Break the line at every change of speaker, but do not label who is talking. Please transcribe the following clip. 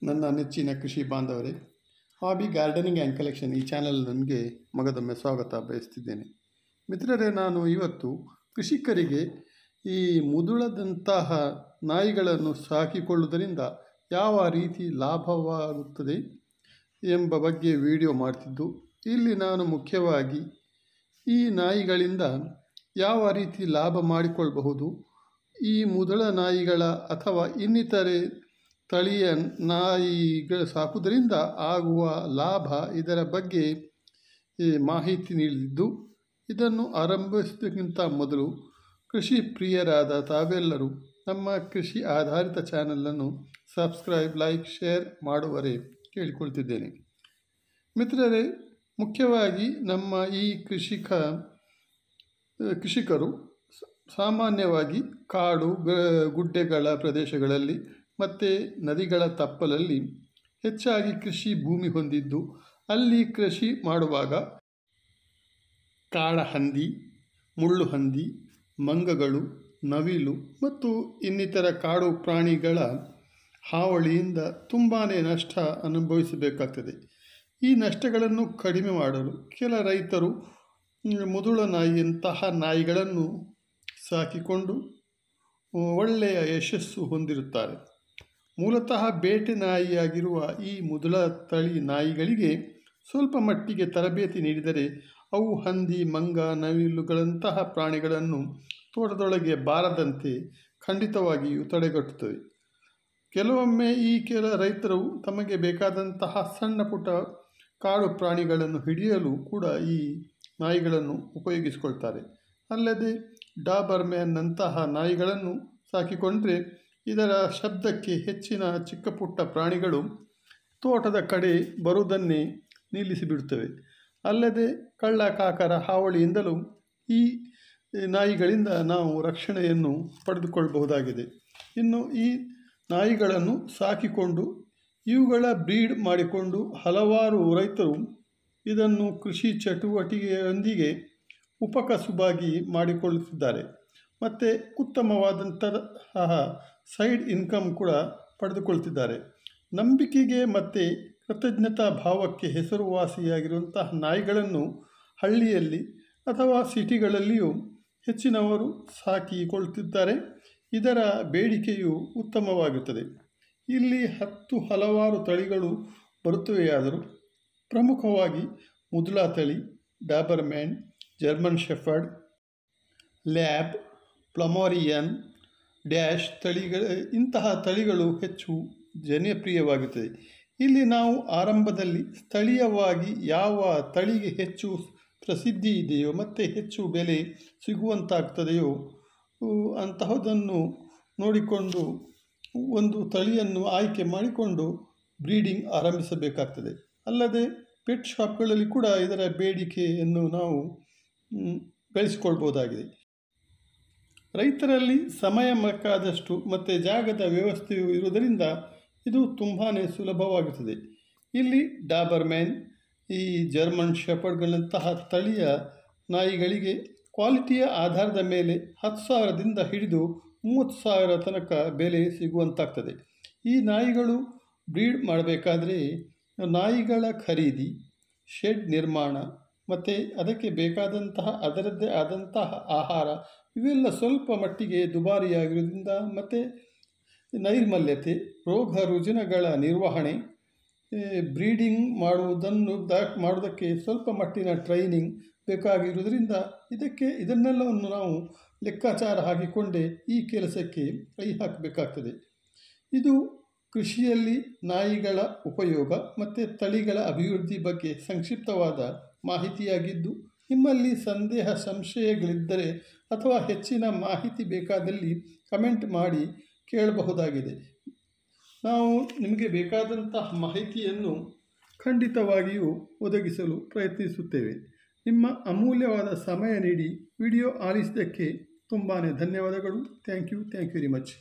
ನನ್ನ ನೆಚ್ಚಿನ ಕೃಷಿ ಬಾಂಧವರೇ, ಹಾಬಿ ಗಾರ್ಡನಿಂಗ್ ಆ್ಯಂಡ್ ಕಲೆಕ್ಷನ್ ಈ ಚಾನಲ್ ನನಗೆ ಮಗದೊಮ್ಮೆ ಸ್ವಾಗತ ಬಯಸ್ತಿದ್ದೇನೆ. ಮಿತ್ರರೇ, ನಾನು ಇವತ್ತು ಕೃಷಿಕರಿಗೆ ಈ ಮುದುಳದಂತಹ ನಾಯಿಗಳನ್ನು ಸಾಕಿಕೊಳ್ಳುವುದರಿಂದ ಯಾವ ರೀತಿ ಲಾಭವಾಗುತ್ತದೆ ಎಂಬ ಬಗ್ಗೆ ವಿಡಿಯೋ ಮಾಡ್ತಿದ್ದು, ಇಲ್ಲಿ ನಾನು ಮುಖ್ಯವಾಗಿ ಈ ನಾಯಿಗಳಿಂದ ಯಾವ ರೀತಿ ಲಾಭ ಮಾಡಿಕೊಳ್ಳಬಹುದು, ಈ ಮುದುಳ ನಾಯಿಗಳ ಅಥವಾ ಇನ್ನಿತರೆ ತಳಿಯ ನಾಯಿಗಳು ಸಾಕುವುದರಿಂದ ಆಗುವ ಲಾಭ, ಇದರ ಬಗ್ಗೆ ಮಾಹಿತಿ ನೀಡಿದ್ದು, ಇದನ್ನು ಆರಂಭಿಸೋದಕ್ಕಿಂತ ಮೊದಲು ಕೃಷಿ ಪ್ರಿಯರಾದ ತಾವೆಲ್ಲರೂ ನಮ್ಮ ಕೃಷಿ ಆಧಾರಿತ ಚಾನಲನ್ನು ಸಬ್ಸ್ಕ್ರೈಬ್, ಲೈಕ್, ಶೇರ್ ಮಾಡುವರೆ ಕೇಳಿಕೊಳ್ತಿದ್ದೇನೆ. ಮಿತ್ರರೇ, ಮುಖ್ಯವಾಗಿ ನಮ್ಮ ಈ ಕೃಷಿಕರು ಸಾಮಾನ್ಯವಾಗಿ ಕಾಡು ಗುಡ್ಡೆಗಳ ಪ್ರದೇಶಗಳಲ್ಲಿ ಮತ್ತು ನದಿಗಳ ತಪ್ಪಲಲ್ಲಿ ಹೆಚ್ಚಾಗಿ ಕೃಷಿ ಭೂಮಿ ಹೊಂದಿದ್ದು, ಅಲ್ಲಿ ಕೃಷಿ ಮಾಡುವಾಗ ಕಾಡಹಂದಿ, ಮುಳ್ಳುಹಂದಿ, ಮಂಗಗಳು, ನವಿಲು ಮತ್ತು ಇನ್ನಿತರ ಕಾಡು ಪ್ರಾಣಿಗಳ ಹಾವಳಿಯಿಂದ ತುಂಬಾ ನಷ್ಟ ಅನುಭವಿಸಬೇಕಾಗ್ತದೆ. ಈ ನಷ್ಟಗಳನ್ನು ಕಡಿಮೆ ಮಾಡಲು ಕೆಲ ರೈತರು ಮುದುಳ ನಾಯಿಯಂತಹ ನಾಯಿಗಳನ್ನು ಸಾಕಿಕೊಂಡು ಒಳ್ಳೆಯ ಯಶಸ್ಸು ಹೊಂದಿರುತ್ತಾರೆ. ಮೂಲತಃ ಬೇಟೆ ನಾಯಿಯಾಗಿರುವ ಈ ಮುದುಳ ತಳಿ ನಾಯಿಗಳಿಗೆ ಸ್ವಲ್ಪ ಮಟ್ಟಿಗೆ ತರಬೇತಿ ನೀಡಿದರೆ ಅವು ಹಂದಿ, ಮಂಗ, ನವಿಲುಗಳಂತಹ ಪ್ರಾಣಿಗಳನ್ನು ತೋಟದೊಳಗೆ ಬಾರದಂತೆ ಖಂಡಿತವಾಗಿಯೂ ತಡೆಗಟ್ಟುತ್ತವೆ. ಕೆಲವೊಮ್ಮೆ ಕೆಲ ರೈತರು ತಮಗೆ ಬೇಕಾದಂತಹ ಸಣ್ಣ ಪುಟ್ಟ ಕಾಡು ಪ್ರಾಣಿಗಳನ್ನು ಹಿಡಿಯಲು ಕೂಡ ಈ ನಾಯಿಗಳನ್ನು ಉಪಯೋಗಿಸಿಕೊಳ್ತಾರೆ. ಅಲ್ಲದೆ ಡಾಬರ್ಮ್ಯಾನ್ನಂತಹ ನಾಯಿಗಳನ್ನು ಸಾಕಿಕೊಂಡ್ರೆ ಇದರ ಶಬ್ದಕ್ಕೆ ಹೆಚ್ಚಿನ ಚಿಕ್ಕ ಪುಟ್ಟ ಪ್ರಾಣಿಗಳು ತೋಟದ ಕಡೆ ಬರುವುದನ್ನೇ ನಿಲ್ಲಿಸಿಬಿಡುತ್ತವೆ. ಅಲ್ಲದೆ ಕಳ್ಳ ಕಾಕರ ಹಾವಳಿಯಿಂದಲೂ ಈ ನಾಯಿಗಳಿಂದ ನಾವು ರಕ್ಷಣೆಯನ್ನು ಪಡೆದುಕೊಳ್ಳಬಹುದಾಗಿದೆ. ಇನ್ನು ಈ ನಾಯಿಗಳನ್ನು ಸಾಕಿಕೊಂಡು ಇವುಗಳ ಬ್ರೀಡ್ ಮಾಡಿಕೊಂಡು ಹಲವಾರು ರೈತರು ಇದನ್ನು ಕೃಷಿ ಚಟುವಟಿಕೆಯೊಂದಿಗೆ ಉಪಕಸುಬಾಗಿ ಮಾಡಿಕೊಳ್ಳುತ್ತಿದ್ದಾರೆ ಮತ್ತು ಉತ್ತಮವಾದಂತಹ ಸೈಡ್ ಇನ್ಕಮ್ ಕೂಡ ಪಡೆದುಕೊಳ್ತಿದ್ದಾರೆ. ನಂಬಿಕೆಗೆ ಮತ್ತು ಕೃತಜ್ಞತಾ ಭಾವಕ್ಕೆ ಹೆಸರುವಾಸಿಯಾಗಿರುವಂತಹ ನಾಯಿಗಳನ್ನು ಹಳ್ಳಿಯಲ್ಲಿ ಅಥವಾ ಸಿಟಿಗಳಲ್ಲಿಯೂ ಹೆಚ್ಚಿನವರು ಸಾಕಿಕೊಳ್ಳುತ್ತಿದ್ದಾರೆ. ಇದರ ಬೇಡಿಕೆಯು ಉತ್ತಮವಾಗುತ್ತದೆ. ಇಲ್ಲಿ ಹಲವಾರು ತಳಿಗಳು ಬರುತ್ತವೆಯಾದರೂ ಪ್ರಮುಖವಾಗಿ ಮುದುಳ ತಳಿ, ಡಾಬರ್ಮ್ಯಾನ್, ಜರ್ಮನ್ ಶೆಫರ್ಡ್, ಲ್ಯಾಬ್, ಪ್ಲಮೋರಿಯನ್, ಡ್ಯಾಶ್ ಇಂತಹ ತಳಿಗಳು ಹೆಚ್ಚು ಜನಪ್ರಿಯವಾಗುತ್ತದೆ. ಇಲ್ಲಿ ನಾವು ಆರಂಭದಲ್ಲಿ ಸ್ಥಳೀಯವಾಗಿ ಯಾವ ತಳಿಗೆ ಹೆಚ್ಚು ಪ್ರಸಿದ್ಧಿ ಇದೆಯೋ ಮತ್ತು ಹೆಚ್ಚು ಬೆಲೆ ಸಿಗುವಂತಾಗ್ತದೆಯೋ ಅಂತಹದನ್ನು ನೋಡಿಕೊಂಡು ಒಂದು ತಳಿಯನ್ನು ಆಯ್ಕೆ ಮಾಡಿಕೊಂಡು ಬ್ರೀಡಿಂಗ್ ಆರಂಭಿಸಬೇಕಾಗ್ತದೆ. ಅಲ್ಲದೆ ಪೆಟ್ ಶಾಪ್ಗಳಲ್ಲಿ ಕೂಡ ಇದರ ಬೇಡಿಕೆಯನ್ನು ನಾವು ಗಳಿಸಿಕೊಳ್ಬೋದಾಗಿದೆ. ರೈತರಲ್ಲಿ ಸಮಯ ಬೇಕಾದಷ್ಟು ಮತ್ತು ಜಾಗದ ವ್ಯವಸ್ಥೆಯು ಇರುವುದರಿಂದ ಇದು ತುಂಬಾ ಸುಲಭವಾಗುತ್ತದೆ. ಇಲ್ಲಿ ಡಾಬರ್ಮ್ಯಾನ್, ಈ ಜರ್ಮನ್ ಶೆಫರ್ಡ್ಗಳಂತಹ ತಳಿಯ ನಾಯಿಗಳಿಗೆ ಕ್ವಾಲಿಟಿಯ ಆಧಾರದ ಮೇಲೆ 10,000ದಿಂದ ಹಿಡಿದು 30,000 ತನಕ ಬೆಲೆ ಸಿಗುವಂತಾಗ್ತದೆ. ಈ ನಾಯಿಗಳು ಬ್ರೀಡ್ ಮಾಡಬೇಕಾದ್ರೆ ನಾಯಿಗಳ ಖರೀದಿ, ಶೆಡ್ ನಿರ್ಮಾಣ ಮತ್ತು ಅದಕ್ಕೆ ಬೇಕಾದಂತಹ ಅದರದ್ದೇ ಆದಂತಹ ಆಹಾರ ಇವೆಲ್ಲ ಸ್ವಲ್ಪ ಮಟ್ಟಿಗೆ ದುಬಾರಿಯಾಗಿರೋದ್ರಿಂದ ಮತ್ತು ನೈರ್ಮಲ್ಯತೆ, ರೋಗ ರುಜಿನಗಳ ನಿರ್ವಹಣೆ, ಬ್ರೀಡಿಂಗ್ ಮಾಡುವುದಕ್ಕೆ ಸ್ವಲ್ಪ ಮಟ್ಟಿನ ಟ್ರೈನಿಂಗ್ ಬೇಕಾಗಿರುವುದರಿಂದ ಇದನ್ನೆಲ್ಲವನ್ನು ನಾವು ಲೆಕ್ಕಾಚಾರ ಹಾಕಿಕೊಂಡೇ ಈ ಕೆಲಸಕ್ಕೆ ಕೈ ಹಾಕಬೇಕಾಗ್ತದೆ. ಇದು ಕೃಷಿಯಲ್ಲಿ ನಾಯಿಗಳ ಉಪಯೋಗ ಮತ್ತು ತಳಿಗಳ ಅಭಿವೃದ್ಧಿ ಬಗ್ಗೆ ಸಂಕ್ಷಿಪ್ತವಾದ ಮಾಹಿತಿಯಾಗಿದ್ದು, ನಿಮ್ಮಲ್ಲಿ ಸಂಶಯಗಳಿದ್ದರೆ ಅಥವಾ ಹೆಚ್ಚಿನ ಮಾಹಿತಿ ಬೇಕಾದಲ್ಲಿ ಕಮೆಂಟ್ ಮಾಡಿ ಕೇಳಬಹುದಾಗಿದೆ. ನಾವು ನಿಮಗೆ ಬೇಕಾದಂತಹ ಮಾಹಿತಿಯನ್ನು ಖಂಡಿತವಾಗಿಯೂ ಒದಗಿಸಲು ಪ್ರಯತ್ನಿಸುತ್ತೇವೆ. ನಿಮ್ಮ ಅಮೂಲ್ಯವಾದ ಸಮಯ ನೀಡಿ ವಿಡಿಯೋ ಆಲಿಸಿದ್ದಕ್ಕೆ ತುಂಬಾ ಧನ್ಯವಾದಗಳು. Thank you very much.